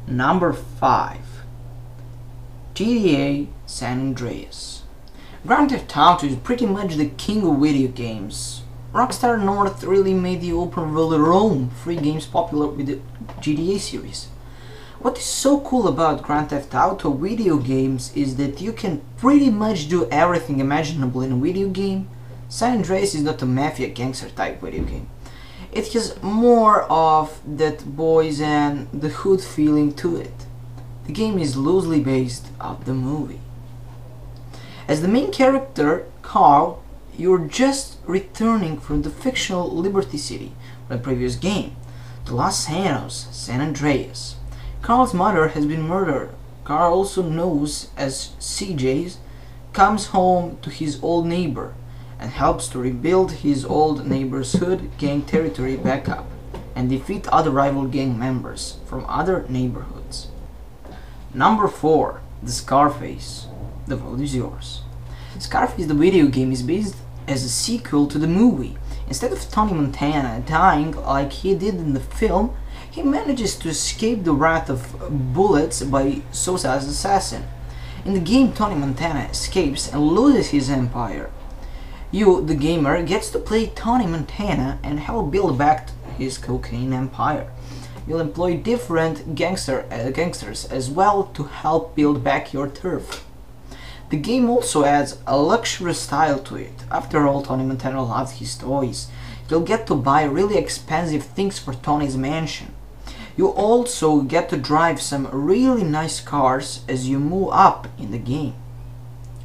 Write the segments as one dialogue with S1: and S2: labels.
S1: Number 5. GTA San Andreas. Grand Theft Auto is pretty much the king of video games. Rockstar North really made the open world Rome free games popular with the GTA series. What is so cool about Grand Theft Auto video games is that you can pretty much do everything imaginable in a video game. San Andreas is not a Mafia Gangster type video game. It has more of that boys and the hood feeling to it. The game is loosely based off the movie. As the main character, Carl, you're just returning from the fictional Liberty City from the previous game, to Los Santos, San Andreas. Carl's mother has been murdered. Carl, also known as CJ, comes home to his old neighbor and helps to rebuild his old neighbor's hood gang territory back up and defeat other rival gang members from other neighborhoods. Number 4. The Scarface. The vote is yours. Scarface the video game is based as a sequel to the movie. Instead of Tony Montana dying like he did in the film, he manages to escape the wrath of bullets by Sosa's assassin. In the game, Tony Montana escapes and loses his empire. You, the gamer, gets to play Tony Montana and help build back his cocaine empire. You'll employ different gangsters as well to help build back your turf. The game also adds a luxury style to it. After all, Tony Montana loves his toys. You'll get to buy really expensive things for Tony's mansion. You also get to drive some really nice cars as you move up in the game.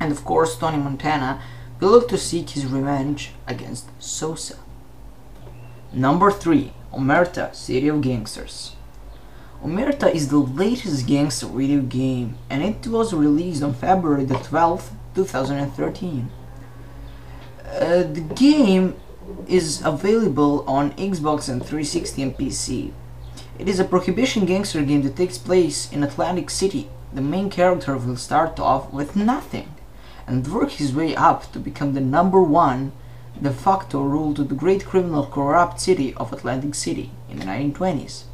S1: And of course, Tony Montana will look to seek his revenge against Sosa. Number 3. Omerta, City of Gangsters. Omerta is the latest gangster video game, and it was released on February the 12th, 2013. The game is available on Xbox and 360 and PC. It is a prohibition gangster game that takes place in Atlantic City. The main character will start off with nothing and work his way up to become the number 1 de facto rule to the great criminal corrupt city of Atlantic City in the 1920s.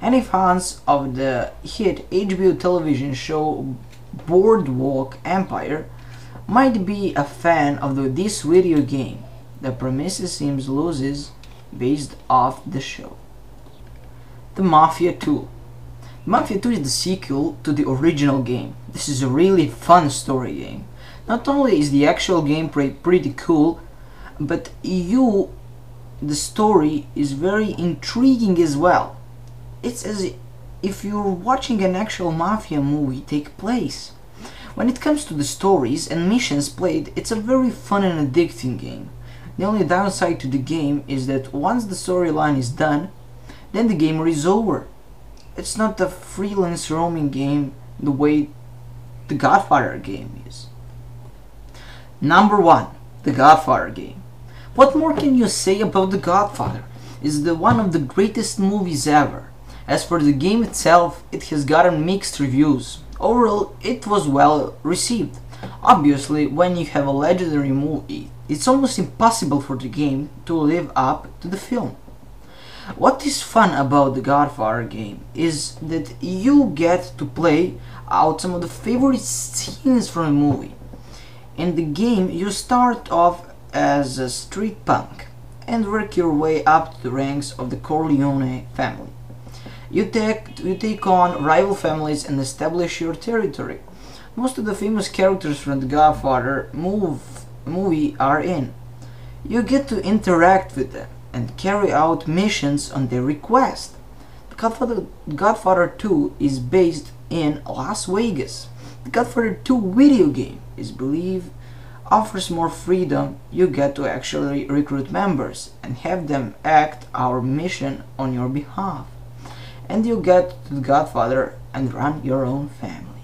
S1: Any fans of the hit HBO television show Boardwalk Empire might be a fan of this video game. The premise seems loose based off the show. The Mafia II. Mafia II is the sequel to the original game. This is a really fun story game. Not only is the actual gameplay pretty cool, but the story is very intriguing as well. It's as if you're watching an actual Mafia movie take place. When it comes to the stories and missions played, it's a very fun and addicting game. The only downside to the game is that once the storyline is done, then the game is over. It's not a freelance roaming game the way the Godfather game is. Number 1. The Godfather game. What more can you say about The Godfather? It's one of the greatest movies ever. As for the game itself, it has gotten mixed reviews. Overall, it was well received. Obviously, when you have a legendary movie, it's almost impossible for the game to live up to the film. What is fun about the Godfather game is that you get to play out some of the favorite scenes from the movie. In the game, you start off as a street punk and work your way up to the ranks of the Corleone family. You take on rival families and establish your territory. Most of the famous characters from the Godfather movie are in. You get to interact with them and carry out missions on their request. The Godfather 2 is based in Las Vegas. The Godfather 2 video game is believed offers more freedom. You get to actually recruit members and have them act our mission on your behalf. And you get to the Godfather and run your own family.